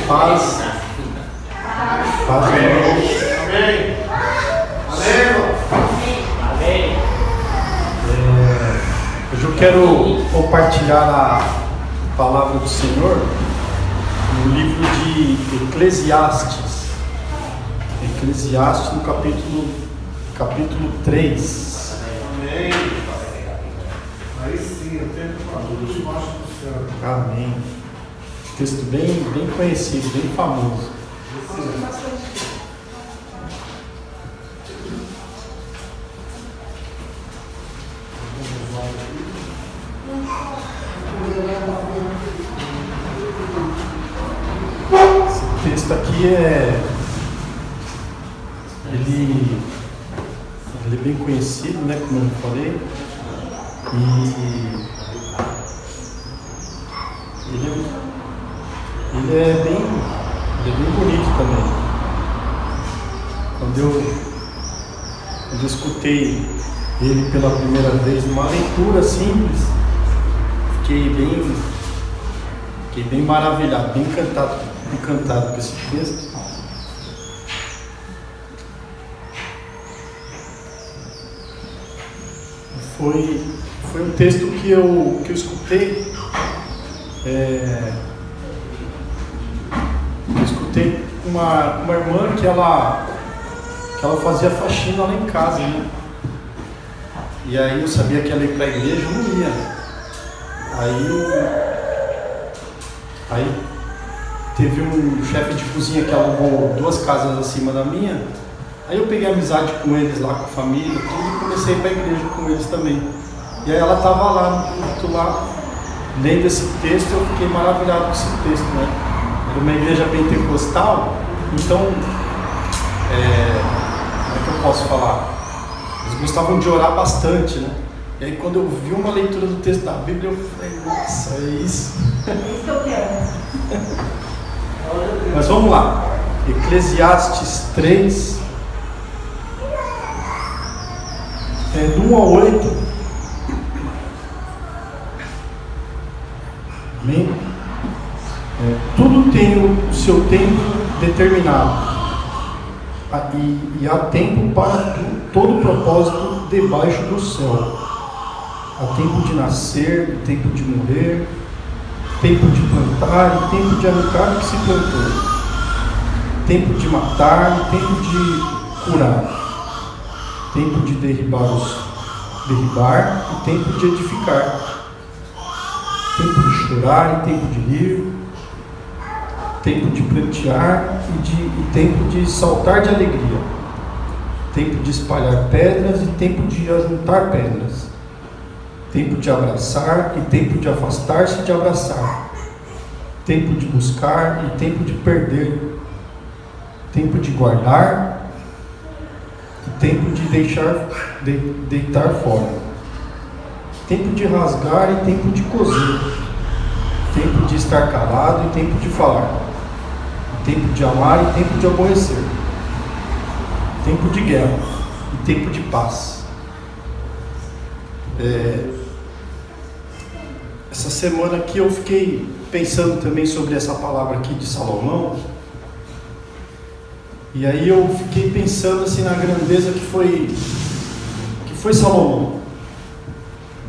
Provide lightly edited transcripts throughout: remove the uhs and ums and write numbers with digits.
Paz. Paz. Amém. Amém. Hoje eu quero compartilhar a palavra do Senhor no livro de Eclesiastes. Eclesiastes no capítulo 3. Amém. Aí sim, o tempo maduro debaixo do céu. Amém. Texto bem conhecido, bem famoso. Esse texto aqui ele é bem conhecido, né, como eu falei, e ele é bem bonito também. Quando eu escutei ele pela primeira vez, uma leitura simples, fiquei bem maravilhado, bem encantado com esse texto. Foi um texto que eu escutei. Eu escutei uma irmã que ela fazia faxina lá em casa, né? E aí eu sabia que ela ia para a igreja, eu não ia. Aí teve um chefe de cozinha que alugou 2 casas acima da minha. Aí eu peguei amizade com eles lá, com a família, tudo, e comecei a ir para a igreja com eles também. E aí ela estava lá, lendo esse texto, eu fiquei maravilhado com esse texto, né? Era uma igreja pentecostal, então, como é que eu posso falar? Eles gostavam de orar bastante, né? E aí quando eu vi uma leitura do texto da Bíblia, eu falei, nossa, é isso. É isso que eu quero. Mas vamos lá. Eclesiastes 3, do 1 ao 8. Amém? Tudo tem o seu tempo determinado. E há tempo para todo propósito debaixo do céu. Há tempo de nascer, tempo de morrer, tempo de plantar e tempo de arrancar o que se plantou, tempo de matar e tempo de curar, tempo de derribar e tempo de edificar, tempo de chorar e tempo de rir, tempo de prantear e tempo de saltar de alegria, tempo de espalhar pedras e tempo de ajuntar pedras, tempo de abraçar e tempo de afastar-se de abraçar, tempo de buscar e tempo de perder, tempo de guardar e tempo de deitar fora, tempo de rasgar e tempo de coser, tempo de estar calado e tempo de falar, tempo de amar e tempo de aborrecer, tempo de guerra e tempo de paz. Essa semana aqui eu fiquei pensando também sobre essa palavra aqui de Salomão, e aí eu fiquei pensando assim na grandeza que foi Salomão,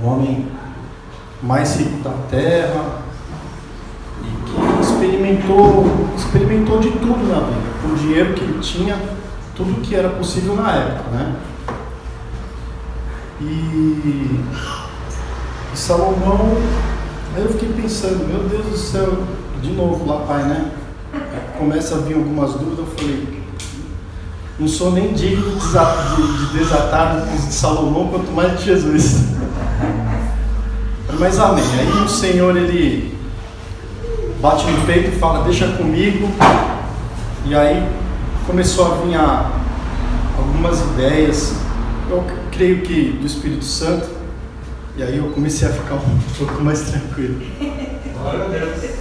o homem mais rico da terra, e que experimentou de tudo na vida, com o dinheiro que ele tinha, tudo que era possível na época, né? E Salomão, aí eu fiquei pensando, meu Deus do céu, de novo lá, pai, né? Começa a vir algumas dúvidas, eu falei, não sou nem digno de desatar de Salomão, quanto mais de Jesus. Mas amém. Aí o Senhor, ele bate no peito e fala, deixa comigo. E aí começou a vir algumas ideias, eu creio que do Espírito Santo. E aí eu comecei a ficar um pouco mais tranquilo. Glória a Deus.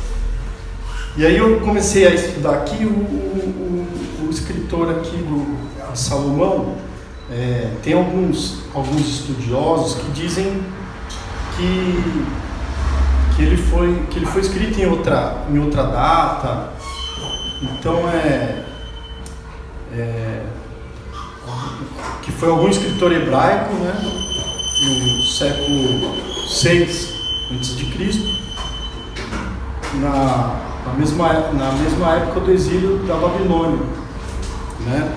E aí eu comecei a estudar aqui, o escritor aqui do Salomão, tem alguns estudiosos que dizem que ele foi escrito em outra data, Então que foi algum escritor hebraico, né, no século 6 a.C., na mesma época do exílio da Babilônia, né?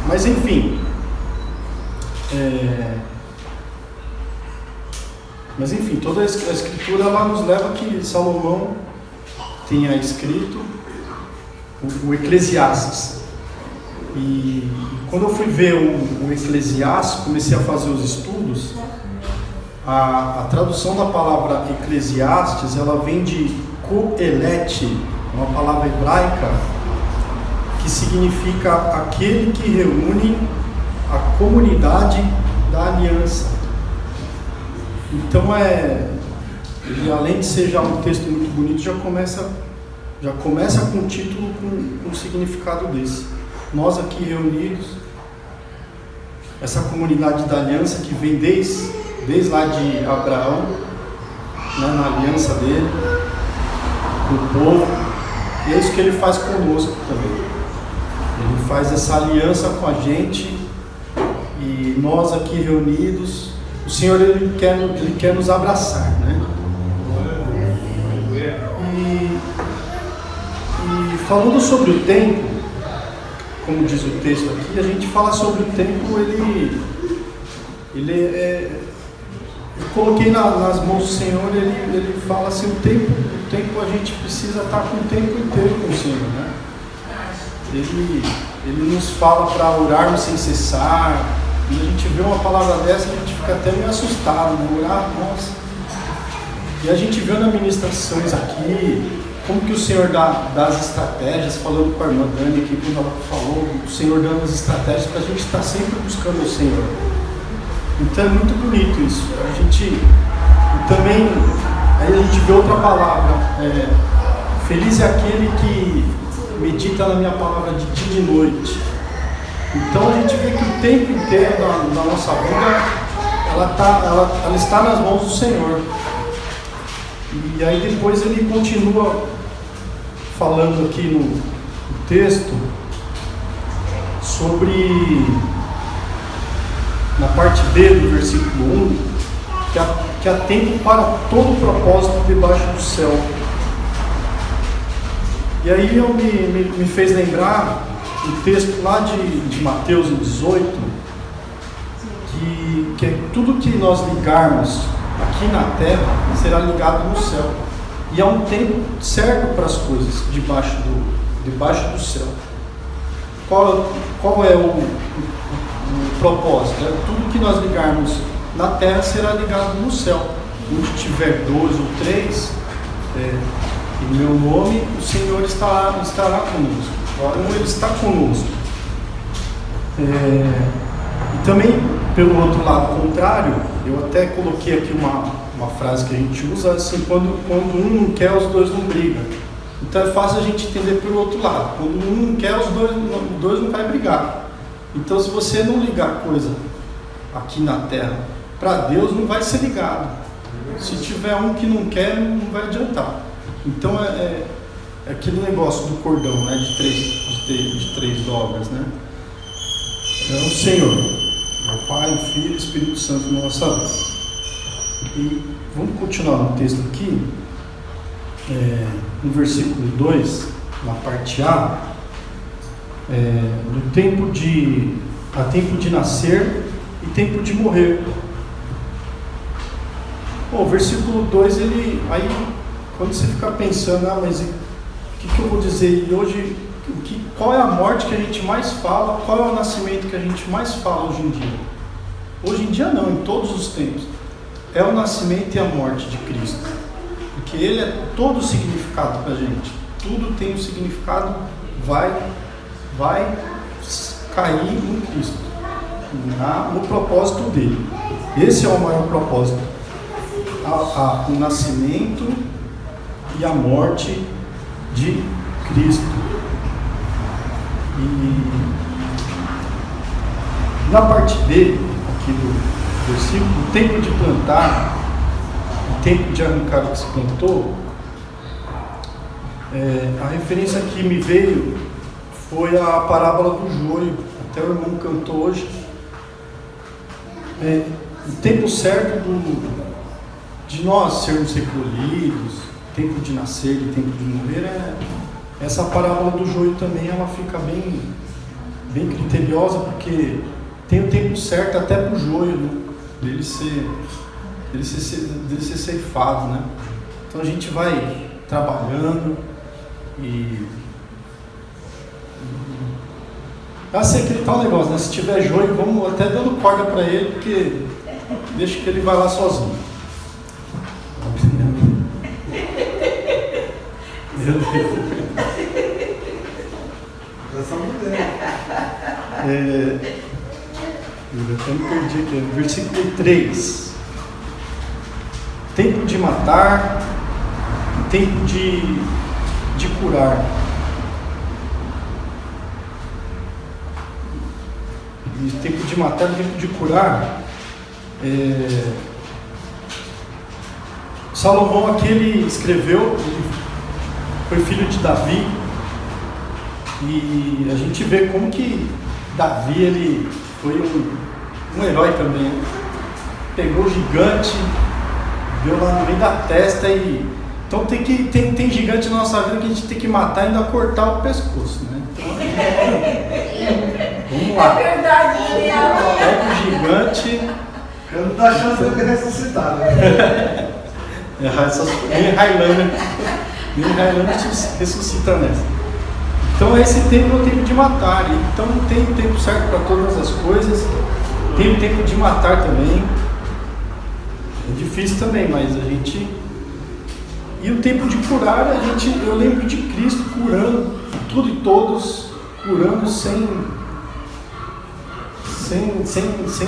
Mas enfim, toda a escritura ela nos leva a que Salomão tenha escrito o Eclesiastes. E quando eu fui ver o Eclesiastes, comecei a fazer os estudos, a tradução da palavra Eclesiastes, ela vem de Coelete, uma palavra hebraica que significa aquele que reúne a comunidade da aliança. Então ele, além de ser já um texto muito bonito, já começa com um título com um significado desse. Nós aqui reunidos, essa comunidade da aliança que vem desde lá de Abraão, né, na aliança dele com o povo, e é isso que ele faz conosco também. Ele faz essa aliança com a gente, e nós aqui reunidos, o Senhor ele quer nos abraçar, né? E falando sobre o tempo, como diz o texto aqui, a gente fala sobre o tempo, eu coloquei nas mãos do Senhor, ele fala assim, o tempo a gente precisa estar com o tempo inteiro com o Senhor, né? Ele nos fala para orarmos sem cessar. Quando a gente vê uma palavra dessa, a gente fica até meio assustado, né? Orar, nossa. E a gente viu nas ministrações aqui, como que o Senhor dá as estratégias, falando com a irmã Dani aqui, quando ela falou, o Senhor dando as estratégias para a gente estar sempre buscando o Senhor. Então é muito bonito isso. Aí a gente vê outra palavra, feliz é aquele que medita na minha palavra de dia e de noite. Então a gente vê que o tempo inteiro da nossa vida, ela está nas mãos do Senhor. E aí depois ele continua falando aqui no texto sobre, na parte B do versículo 1, que há tempo para todo propósito debaixo do céu. E aí me fez lembrar o texto lá de Mateus 18, que é tudo que nós ligarmos aqui na terra será ligado no céu. E há um tempo certo para as coisas debaixo do céu. Qual é o propósito? Tudo que nós ligarmos na terra será ligado no céu. Onde tiver 2 ou 3, em meu nome, o Senhor estará conosco. Então Ele está conosco. E também, pelo outro lado contrário, eu até coloquei aqui uma frase que a gente usa, assim, quando um não quer, os dois não brigam. Então é fácil a gente entender pelo outro lado. Quando um não quer, os dois não vai brigar. Então se você não ligar coisa aqui na terra, para Deus não vai ser ligado. Se tiver um que não quer, não vai adiantar. Então é aquele negócio do cordão, né, de três dobras, né? É o Senhor, é o Pai, o Filho e o Espírito Santo na nossa vida. E vamos continuar no texto aqui, no versículo 2, na parte A, há tempo de nascer e tempo de morrer. O versículo 2, aí quando você fica pensando, mas o que eu vou dizer? E hoje, qual é a morte que a gente mais fala? Qual é o nascimento que a gente mais fala hoje em dia? Hoje em dia não, em todos os tempos. É o nascimento e a morte de Cristo. Porque Ele é todo o significado para a gente. Tudo tem um significado, vai cair em Cristo, no propósito dele. Esse é o maior propósito. O nascimento e a morte de Cristo. E na parte B aqui do versículo, o tempo de plantar, o tempo de arrancar o que se plantou, A referência que me veio foi a parábola do joio, até o irmão cantou hoje. O tempo certo de nós sermos recolhidos, tempo de nascer e tempo de morrer, essa parábola do joio também ela fica bem criteriosa, porque tem o tempo certo até para o joio, né? dele ser ceifado, né? Então a gente vai trabalhando e assim, aquele tal negócio, né? Se tiver joio, vamos até dando corda para ele, porque deixa que ele vai lá sozinho. Meu Deus. Essa mulher. Eu até me perdi aqui, versículo 3. Tempo de matar, tempo de curar. E tempo de matar, tempo de curar. Salomão aqui ele escreveu, ele foi filho de Davi, e a gente vê como que Davi ele foi um herói também. Pegou o gigante, deu lá no meio da testa e então tem gigante na nossa vida que a gente tem que matar e ainda cortar o pescoço, né? Então, vamos lá. É verdade, Pega o gigante. Eu não dá chance de ele ressuscitar, né? Nem Highlander ressuscita nessa. Então esse tempo é o tempo de matar. Então tem o tempo certo para todas as coisas. Tem o tempo de matar também. É difícil também, mas a gente... E o tempo de curar, eu lembro de Cristo curando tudo e todos, curando sem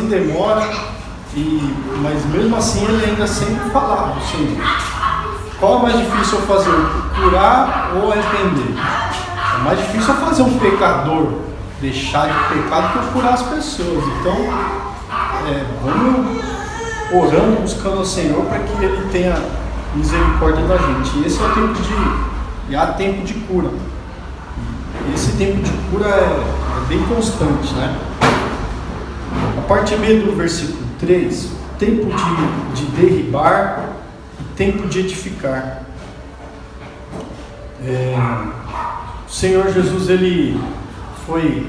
demora, mas mesmo assim ele ainda sempre falava, Senhor, qual é mais difícil eu fazer, curar ou arrepender? É mais difícil eu fazer um pecador deixar de pecar do que eu curar as pessoas. Então, vamos orando, buscando ao Senhor para que Ele tenha misericórdia da gente. E esse é o tempo há tempo de cura. E esse tempo de cura é bem constante, né? A parte B do versículo 3, tempo de derribar e tempo de edificar. O Senhor Jesus, Ele foi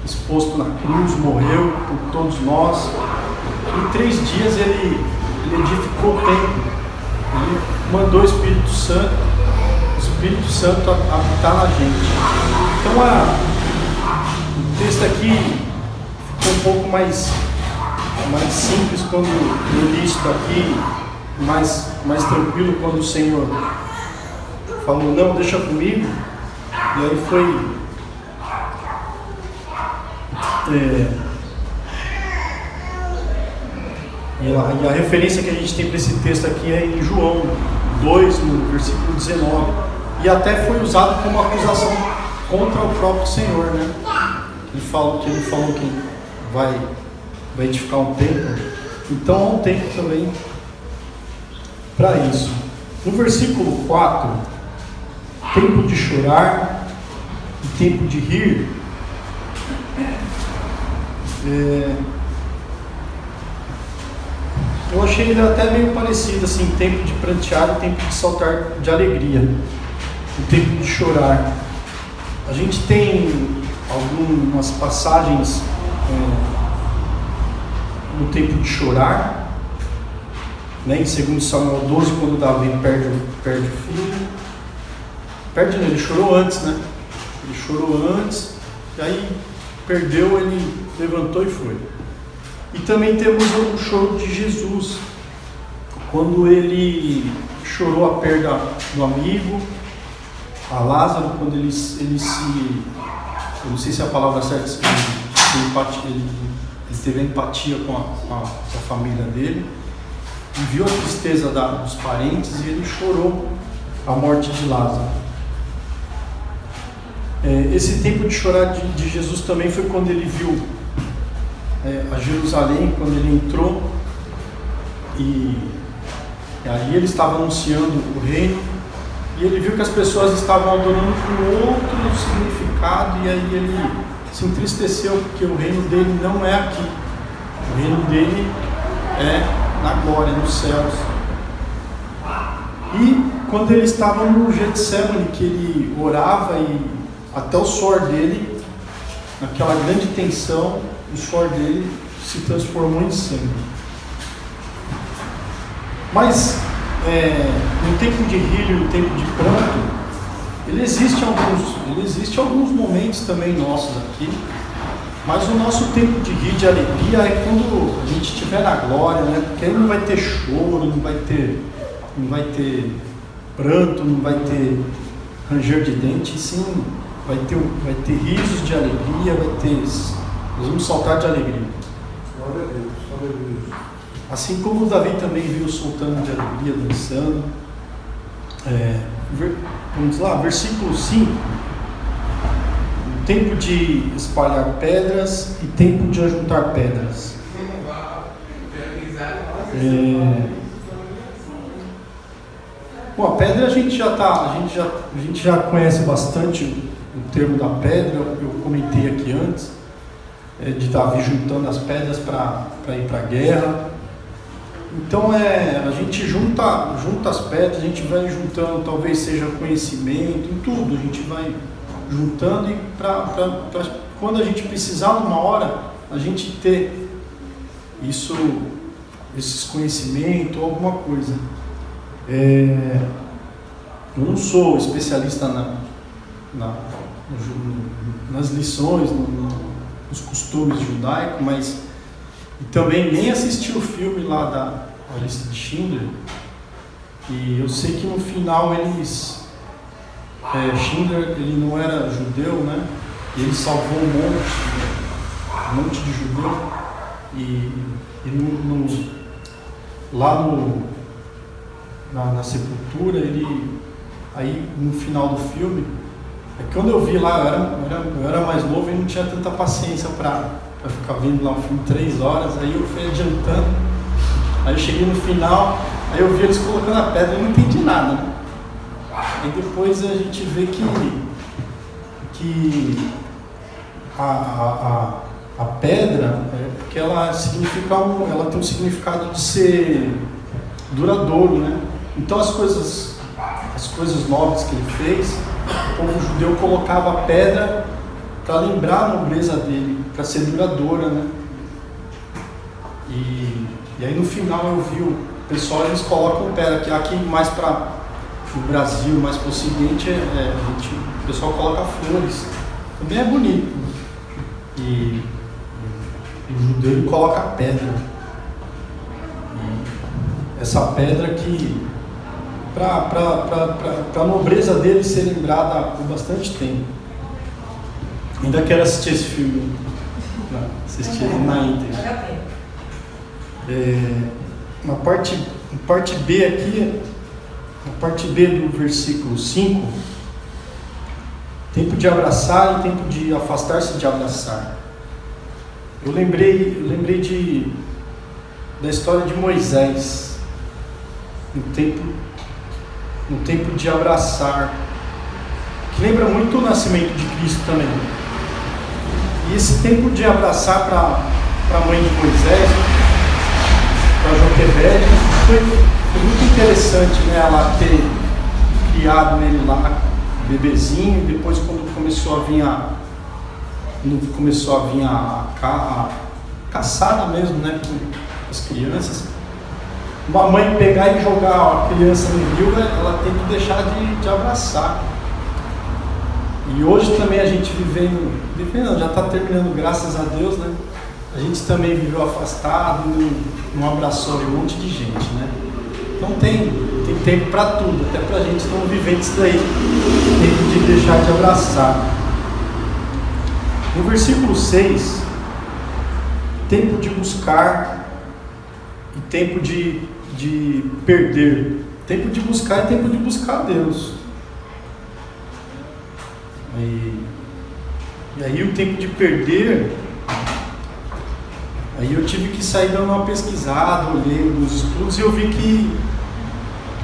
exposto na cruz, morreu por todos nós. Em 3 dias Ele edificou o templo. Ele mandou o Espírito Santo habitar na gente. Então o texto aqui ficou um pouco mais simples quando eu li isso daqui, mais tranquilo quando o Senhor falou, não, deixa comigo. E aí foi e a referência que a gente tem para esse texto aqui é em João 2, no versículo 19. E até foi usado como acusação contra o próprio Senhor, né? Ele falou que vai edificar um templo. Então há um tempo também para isso. No versículo 4, tempo de chorar e tempo de rir. Eu achei ele até meio parecido, assim, tempo de prantear e tempo de saltar de alegria, o tempo de chorar. A gente tem algumas passagens no tempo de chorar, né? Em 2 Samuel 12, quando Davi perde o filho. Ele chorou antes, né? Ele chorou antes, e aí perdeu, ele levantou e foi. E também temos o choro de Jesus, quando ele chorou a perda do amigo, a Lázaro, quando ele eu não sei se é a palavra certa, ele teve empatia com a família dele, e viu a tristeza dos parentes e ele chorou a morte de Lázaro. Esse tempo de chorar de Jesus também foi quando ele viu a Jerusalém, quando ele entrou e aí ele estava anunciando o reino, e ele viu que as pessoas estavam adorando com outro significado, e aí ele se entristeceu, porque o reino dele não é aqui. O reino dele é na glória, nos céus. E quando ele estava no Getsemane, que ele orava e até o suor dele, naquela grande tensão, o suor dele se transformou em sangue. Mas no tempo de rir e no tempo de pranto, ele existe alguns momentos também nossos aqui, mas o nosso tempo de rir, de alegria, é quando a gente estiver na glória, né? Porque aí não vai ter choro, não vai ter pranto, não vai ter ranger de dente, sim, vai ter risos de alegria, nós vamos saltar de alegria. Glória a Deus, aleluia. Assim como o Davi também viu soltando de alegria, dançando. Vamos lá, versículo 5. Tempo de espalhar pedras e tempo de ajuntar pedras. Bom, a pedra a gente já conhece bastante o termo da pedra. Eu comentei aqui antes de Davi juntando as pedras para ir para a guerra. Então a gente junta as pedras, a gente vai juntando, talvez seja conhecimento, em tudo a gente vai juntando, e para quando a gente precisar numa hora, a gente ter esses conhecimentos ou alguma coisa. Eu não sou especialista nas lições, nos costumes judaicos, mas também nem assisti o filme lá da Lista de Schindler, e eu sei que no final Schindler, ele não era judeu, né? E ele salvou um monte de judeu, e na sepultura, aí no final do filme, quando eu vi lá, eu era mais novo e não tinha tanta paciência para ficar vendo lá um filme 3 horas, aí eu fui adiantando, aí eu cheguei no final, aí eu vi eles colocando a pedra e não entendi nada, né? Aí depois a gente vê que a pedra, que ela tem um significado de ser duradouro, né? Então as coisas nobres que ele fez, o povo judeu colocava a pedra para lembrar a nobreza dele, para ser duradoura, né? E aí no final eu vi o pessoal, eles colocam pedra, que aqui mais para o Brasil, mais para o ocidente, o pessoal coloca flores, também é bonito. E o judeu ele coloca pedra. E essa pedra que para a nobreza dele ser lembrada por bastante tempo. Ainda quero assistir esse filme. Assistir na íntegra. Na parte B aqui, na parte B do versículo 5, tempo de abraçar e tempo de afastar-se de abraçar. Eu lembrei da história de Moisés, no tempo de abraçar, que lembra muito o nascimento de Cristo também. E esse tempo de abraçar para a mãe de Moisés, para Joquebede, foi muito interessante, né? Ela ter criado nele lá, bebezinho, e depois quando começou a vir a caçada mesmo, né, com as crianças, uma mãe pegar e jogar a criança no rio, ela tem que deixar de abraçar. E hoje também a gente já está terminando, graças a Deus, né? A gente também viveu afastado, não abraçou um monte de gente, né? Então tem tempo para tudo, até para a gente estamos vivendo isso daí, tempo de deixar de abraçar. No versículo 6, tempo de buscar e tempo de perder. Tempo de buscar e tempo de buscar a Deus. E aí o tempo de perder, aí eu tive que sair dando uma pesquisada, olhei nos estudos, e eu vi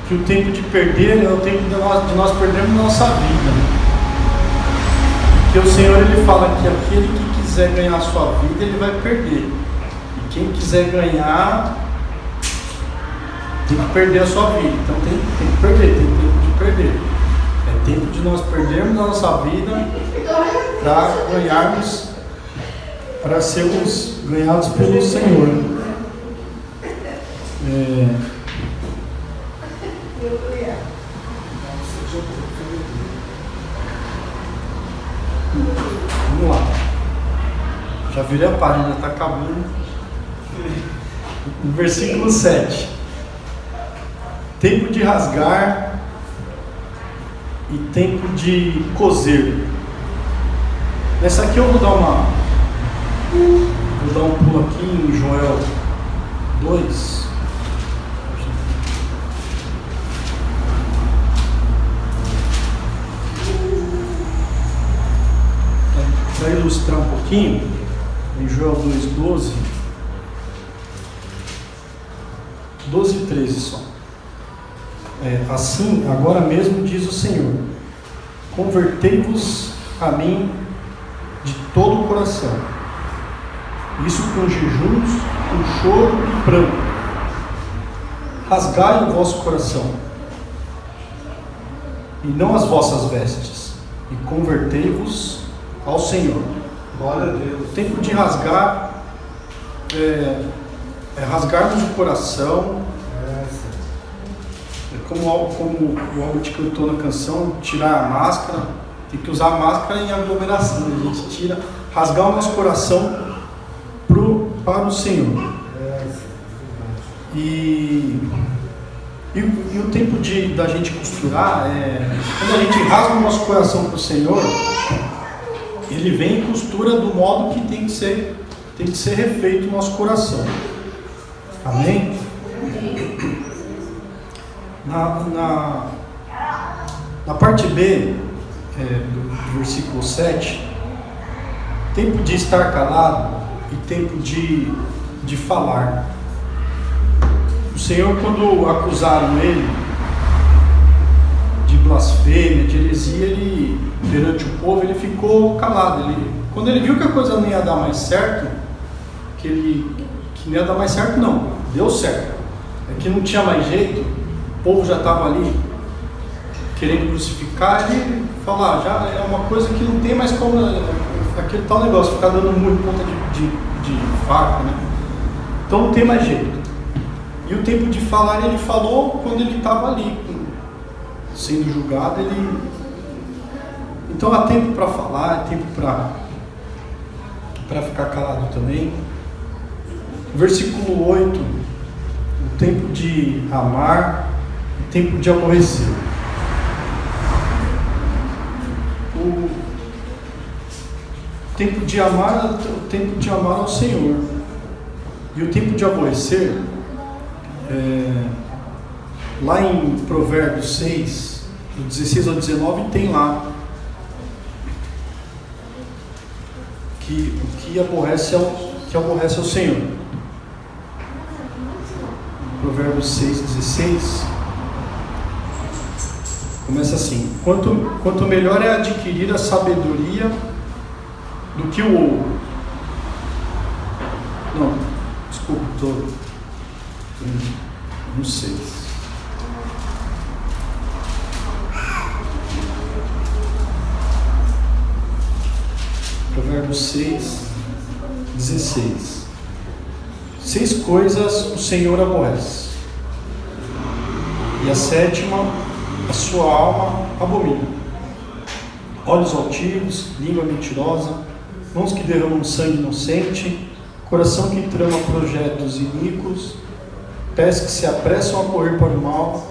que o tempo de perder é o tempo de nós perdermos nossa vida. Porque o Senhor ele fala que aquele que quiser ganhar a sua vida, ele vai perder. E quem quiser ganhar, tem que perder a sua vida. Então tem que perder, tem tempo de perder. É tempo de nós perdermos a nossa vida para ganharmos, para sermos ganhados pelo Senhor. Vamos lá. Já virei a página, já está acabando. No versículo 7. Tempo de rasgar e tempo de coser. Nessa aqui eu vou dar um pulo aqui em Joel 2. Para ilustrar um pouquinho, em Joel 2:12, 12 e 13 só. Assim, agora mesmo diz o Senhor: convertei-vos a mim de todo o coração, isso com jejuns, com choro e pranto. Rasgai o vosso coração, e não as vossas vestes, e convertei-vos ao Senhor. Glória a Deus. O tempo de rasgar rasgarmos o coração, como o Albert cantou na canção, tirar a máscara. Tem que usar a máscara em aglomeração. A gente tira, rasgar o nosso coração para o Senhor. E o tempo da gente costurar, quando a gente rasga o nosso coração para o Senhor, ele vem e costura do modo que tem que ser refeito o nosso coração. Amém? Na parte B do versículo 7, tempo de estar calado e tempo de falar. O Senhor, quando acusaram ele de blasfêmia, de heresia, ele, perante o povo, ele ficou calado. Quando ele viu que a coisa não ia dar mais certo, que não ia dar mais certo, não, deu certo, é que não tinha mais jeito, o povo já estava ali querendo crucificar, ele falou: já é uma coisa que não tem mais como, aquele tal negócio, ficar dando muito ponta de faca, né? Então não tem mais jeito. E o tempo de falar, ele falou quando ele estava ali, sendo julgado. Então há tempo para falar, há tempo para ficar calado também. Versículo 8, o tempo de amar, o tempo de aborrecer. O tempo de amar é o tempo de amar ao Senhor. E o tempo de aborrecer, lá em Provérbios 6, do 16 ao 19, tem lá que o que aborrece é o Senhor. Provérbios 6:16 começa assim: quanto melhor é adquirir a sabedoria do que o ouro. Não, desculpa, não sei. Provérbios 6:16. 6 coisas o Senhor aborrece, e a 7ª a sua alma abomina: olhos altivos, língua mentirosa, mãos que derramam sangue inocente, coração que trama projetos iníquos, pés que se apressam a correr para o mal,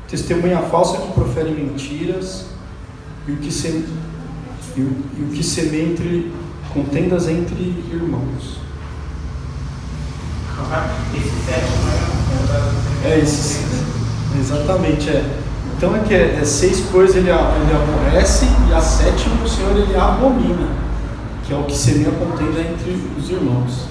testemunha falsa que profere mentiras, e o que semeia entre contendas entre irmãos. Esse 7 Esse, exatamente, Então é 6 coisas ele aborrece, e a 7ª o Senhor ele abomina, que é o que semeia contenda entre os irmãos.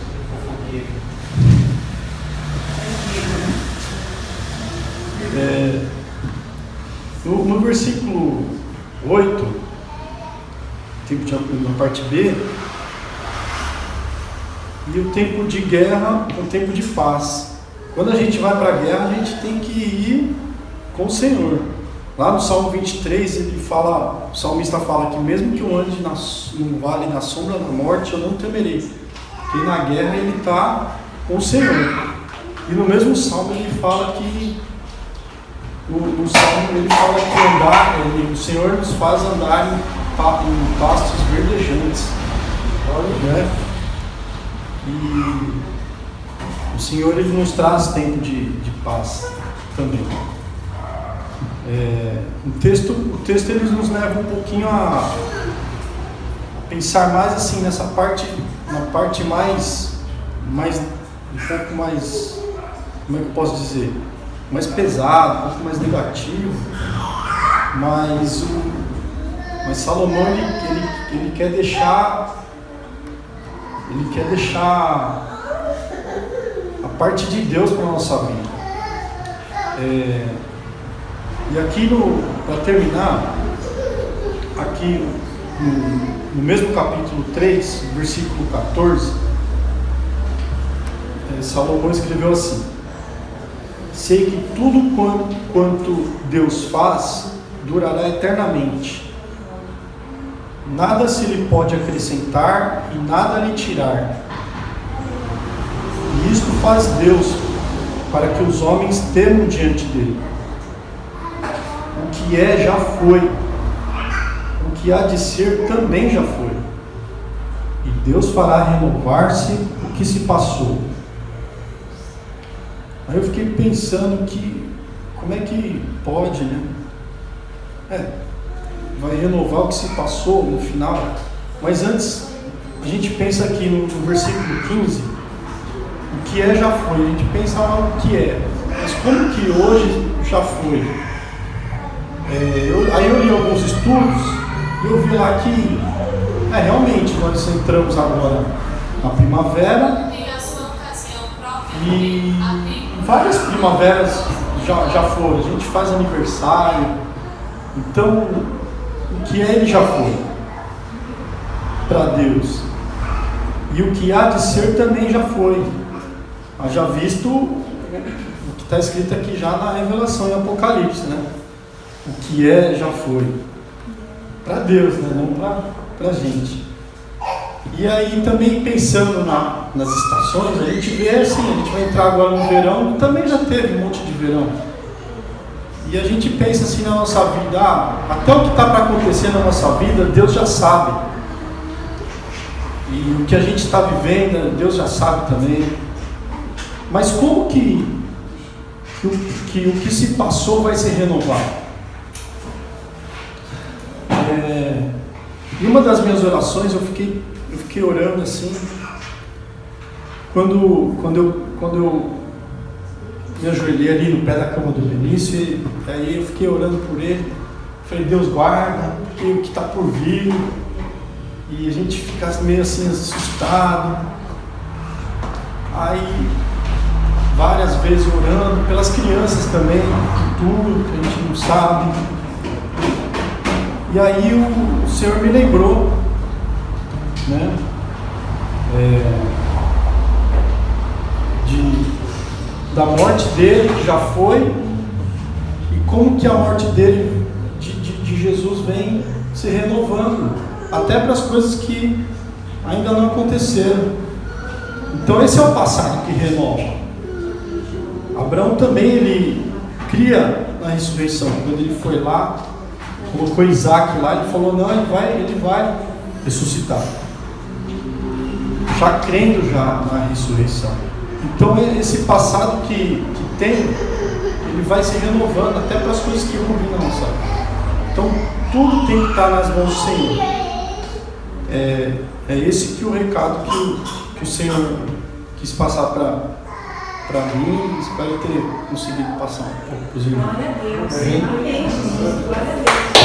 No versículo 8, na parte B, e o tempo de guerra é o tempo de paz. Quando a gente vai para a guerra, a gente tem que ir com o Senhor. Lá no Salmo 23, o salmista fala que mesmo que eu ande no vale na sombra da morte, eu não temerei, porque na guerra ele está com o Senhor. E no mesmo salmo ele fala que o Senhor nos faz andar em pastos verdejantes. Né? E o Senhor ele nos traz tempo de paz também. O texto ele nos leva um pouquinho a pensar mais assim nessa parte, na parte mais um pouco mais, como é que eu posso dizer, mais pesado, um pouco mais negativo, mas Salomão ele quer deixar a parte de Deus para a nossa vida. E aqui para terminar, aqui no mesmo capítulo 3, versículo 14, Salomão escreveu assim: sei que tudo quanto Deus faz durará eternamente. Nada se lhe pode acrescentar e nada lhe tirar. E isto faz Deus para que os homens temam diante dele. O que é já foi, o que há de ser também já foi. E Deus fará renovar-se o que se passou. Aí eu fiquei pensando que, como é que pode, né? Vai renovar o que se passou no final. Mas antes, a gente pensa aqui no versículo 15, o que é já foi. A gente pensa lá o que é, mas como que hoje já foi? Aí eu li alguns estudos e eu vi lá que realmente nós entramos agora na primavera e várias primaveras já foram. A gente faz aniversário, então o que é ele já foi para Deus, e o que há de ser também já foi. Já visto o que está escrito aqui já na Revelação e Apocalipse, né? O que é já foi para Deus, né? Não para a gente. E aí também pensando nas estações, a gente vê assim, a gente vai entrar agora no verão, também já teve um monte de verão. E a gente pensa assim na nossa vida, até o que está para acontecer na nossa vida, Deus já sabe. E o que a gente está vivendo, Deus já sabe também. Mas como que o que se passou vai se renovar? E uma das minhas orações, eu fiquei orando assim, quando eu me ajoelhei ali no pé da cama do Benício, e aí eu fiquei orando por ele. Falei, Deus guarda, porque o que está por vir, e a gente fica meio assim assustado. Aí várias vezes orando pelas crianças também, tudo que a gente não sabe. E aí o Senhor me lembrou, né, da morte dele, que já foi, e como que a morte dele, de Jesus, vem se renovando, até para as coisas que ainda não aconteceram. Então esse é o passado que renova. Abraão também, ele cria na ressurreição. Quando ele foi lá, colocou Isaac lá, ele falou, não, ele vai ressuscitar, já crendo já na ressurreição. Então esse passado que tem, ele vai se renovando até para as coisas que vão vir na nossa vida. Então tudo tem que estar nas mãos do Senhor. É esse que o recado que o Senhor quis passar para mim, e espero ter conseguido passar um pouco para os irmãos. Glória a Deus. Amém. Glória a Deus.